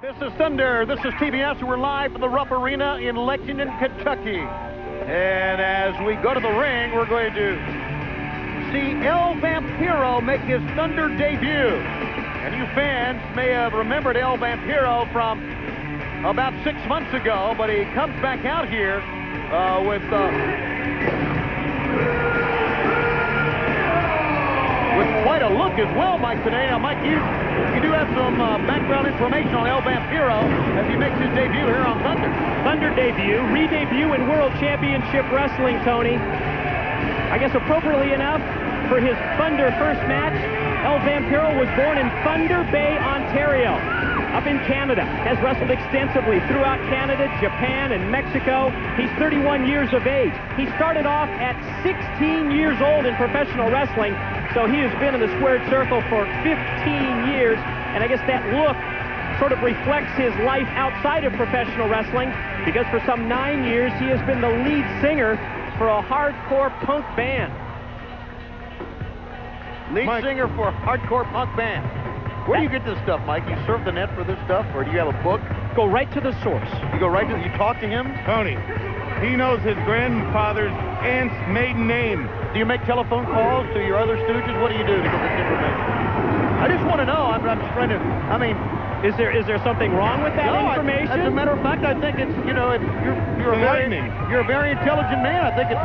This is Thunder. This is TBS. We're live from the Rupp Arena in Lexington, Kentucky. And as we go to the ring, we're going to see El Vampiro make his Thunder debut. And you fans may have remembered El Vampiro from about 6 months ago, but he comes back out here with quite a look as well, Mike, today. Now, Mike, you do have some background information on El Vampiro as he makes his debut here on Thunder. Thunder debut, re-debut in World Championship Wrestling, Tony. I guess appropriately enough, for his Thunder first match, El Vampiro was born in Thunder Bay, Ontario, up in Canada. Has wrestled extensively throughout Canada, Japan, and Mexico. He's 31 years of age. He started off at 16 years old in professional wrestling, so he has been in the squared circle for 15 years, and I guess that look sort of reflects his life outside of professional wrestling, because for some 9 years he has been the lead singer for a hardcore punk band. Lead singer for a hardcore punk band. Where do you get this stuff, Mike? You surf the net for this stuff, or do you have a book? Go right to the source. You go right to, you talk to him? Tony, he knows his grandfather's aunt's maiden name. Do you make telephone calls to your other stooges? What do you do to get this information? I just want to know. I'm just trying to, I mean... Is there something wrong with that information? As a matter of fact, I think it's, you know, you're a very intelligent man. I think it's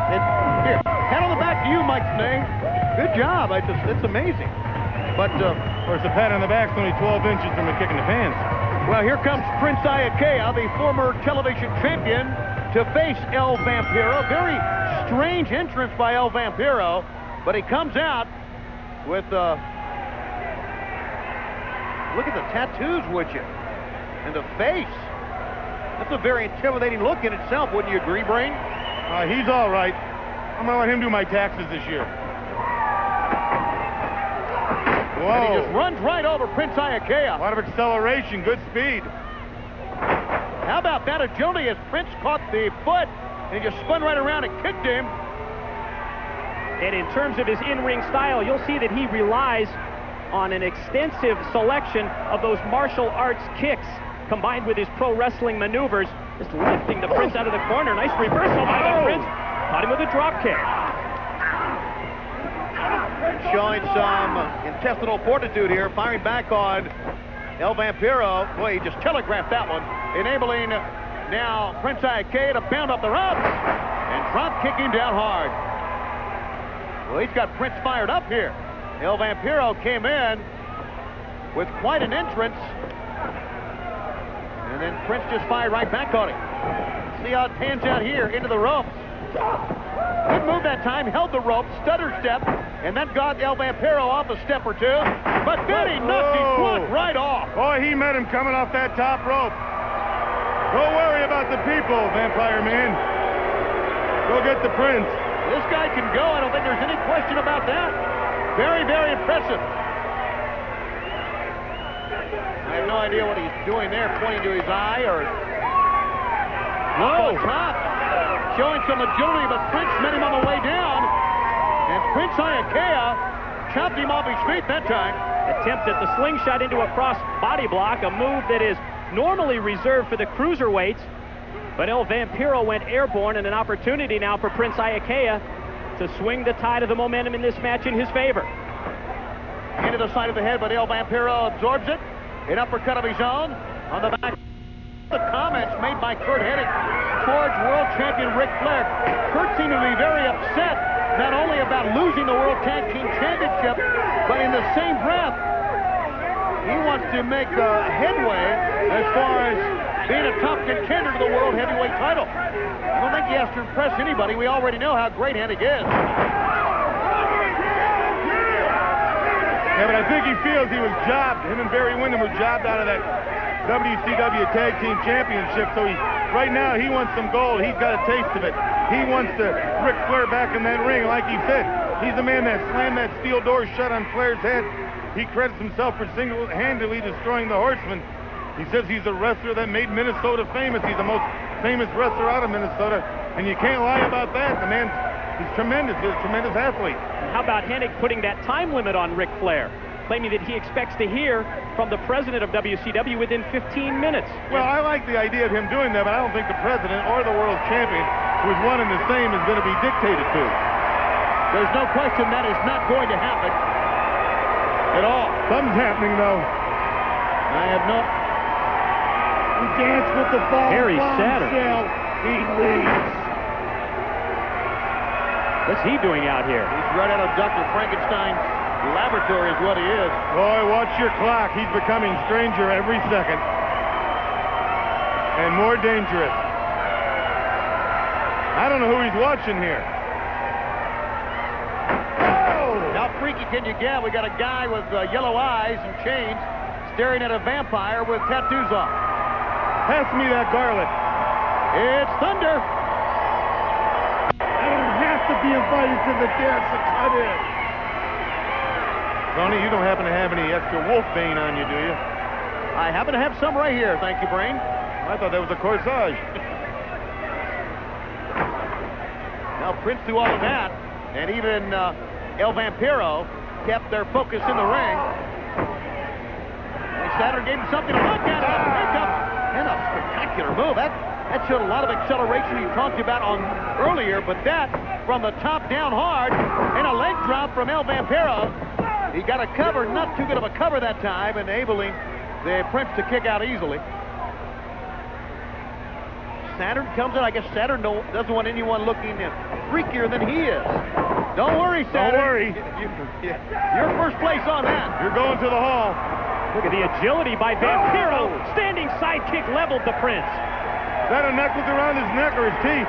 here. Hand on the back to you, Mike Snee. Good job. It's amazing. But, of course, the pat on the back's only 12 inches from the kick in the pants. Well, here comes Prince Iaukea, the former television champion, to face El Vampiro. Very strange entrance by El Vampiro, but he comes out with, look at the tattoos, would you? And the face. That's a very intimidating look in itself, wouldn't you agree, Brain? He's all right. I'm going to let him do my taxes this year. Whoa. And he just runs right over Prince Iaukea. A lot of acceleration, good speed. How about that agility as Prince caught the foot and he just spun right around and kicked him. And in terms of his in-ring style, you'll see that he relies on an extensive selection of those martial arts kicks combined with his pro wrestling maneuvers, just lifting the Prince out of the corner. Nice reversal by the Prince. Caught him with a drop kick. Showing some intestinal fortitude here, firing back on El Vampiro. Boy, he just telegraphed that one, enabling now Prince Iaukea to bound up the ropes and drop kick him down hard. Well, he's got Prince fired up here. El Vampiro came in with quite an entrance, and then Prince just fired right back on him. See how it pans out here into the ropes. Good move that time, held the rope, stutter step, and that got El Vampiro off a step or two, but then he knocked his foot right off. Boy, he met him coming off that top rope. Don't worry about the people, Vampire Man. Go get the Prince. This guy can go. I don't think there's any question about that. Very, very impressive. I have no idea what he's doing there, pointing to his eye or... No! Top. Showing some agility, but Prince met him on the way down. And Prince Iaukea chopped him off his feet that time. Attempt at the slingshot into a cross body block, a move that is normally reserved for the cruiserweights. But El Vampiro went airborne, and an opportunity now for Prince Iaukea to swing the tide of the momentum in this match in his favor. Into the side of the head, but El Vampiro absorbs it. An uppercut of his own on the back. The comments made by Curt Hennig towards world champion Ric Flair. Curt seemed to be very upset, not only about losing the World Tag Team Championship, but in the same breath, he wants to make headway as far as being a top contender to the World Heavyweight title. I don't think he has to impress anybody. We already know how great Hennig is. Yeah, but I think he feels he was jobbed. Him and Barry Windham were jobbed out of that WCW Tag Team Championship. So right now he wants some gold. He's got a taste of it. He wants to Ric Flair back in that ring. Like he said, he's the man that slammed that steel door shut on Flair's head. He credits himself for single-handedly destroying the Horseman. He says he's a wrestler that made Minnesota famous. He's the most famous wrestler out of Minnesota, and you can't lie about that. The man, he's tremendous. He's a tremendous athlete. How about Hennig putting that time limit on Ric Flair? claiming that he expects to hear from the president of WCW within 15 minutes. Well, I like the idea of him doing that, but I don't think the president or the world champion, who's one and the same, is going to be dictated to. There's no question that is not going to happen at all. Something's happening, though. I have no... He danced with the ball. Harry Saturn. He leaves. What's he doing out here? He's right out of Dr. Frankenstein's laboratory is what he is. Boy, watch your clock. He's becoming stranger every second. And more dangerous. I don't know who he's watching here. Oh! How freaky can you get? We got a guy with yellow eyes and chains staring at a vampire with tattoos on. Pass me that garlic. It's Thunder. I don't have to be invited to the dance to cut in. Tony, you don't happen to have any extra wolf bane on you, do you? I happen to have some right here. Thank you, Brain. I thought that was a corsage. Now, Prince through all of that, and even El Vampiro kept their focus in the ring. And Saturn gave him something to look at. A pickup and a spectacular move. That showed a lot of acceleration you talked about on earlier, but that from the top down hard and a leg drop from El Vampiro. He got a cover, not too good of a cover that time, enabling the Prince to kick out easily. Saturn comes in. I guess Saturn doesn't want anyone looking freakier than he is. Don't worry, Saturn. Don't worry. You're first place on that. You're going to the hall. Look at the agility by Vampiro. Standing sidekick leveled the Prince. Is that a necklace around his neck or his teeth?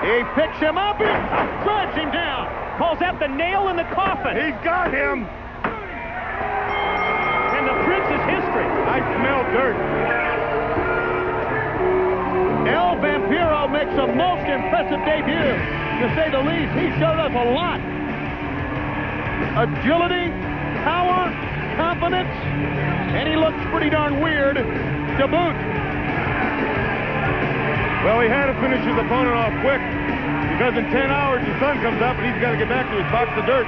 He picks him up and drives him down. Calls that the nail in the coffin. He's got him. And the Prince is history. I smell dirt. El Vampiro makes a most impressive debut, to say the least. He showed us a lot. Agility, power, confidence, and he looks pretty darn weird to boot. Well, he had to finish his opponent off quick, because in 10 hours the sun comes up and he's got to get back to his box of dirt.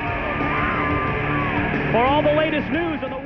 For all the latest news on the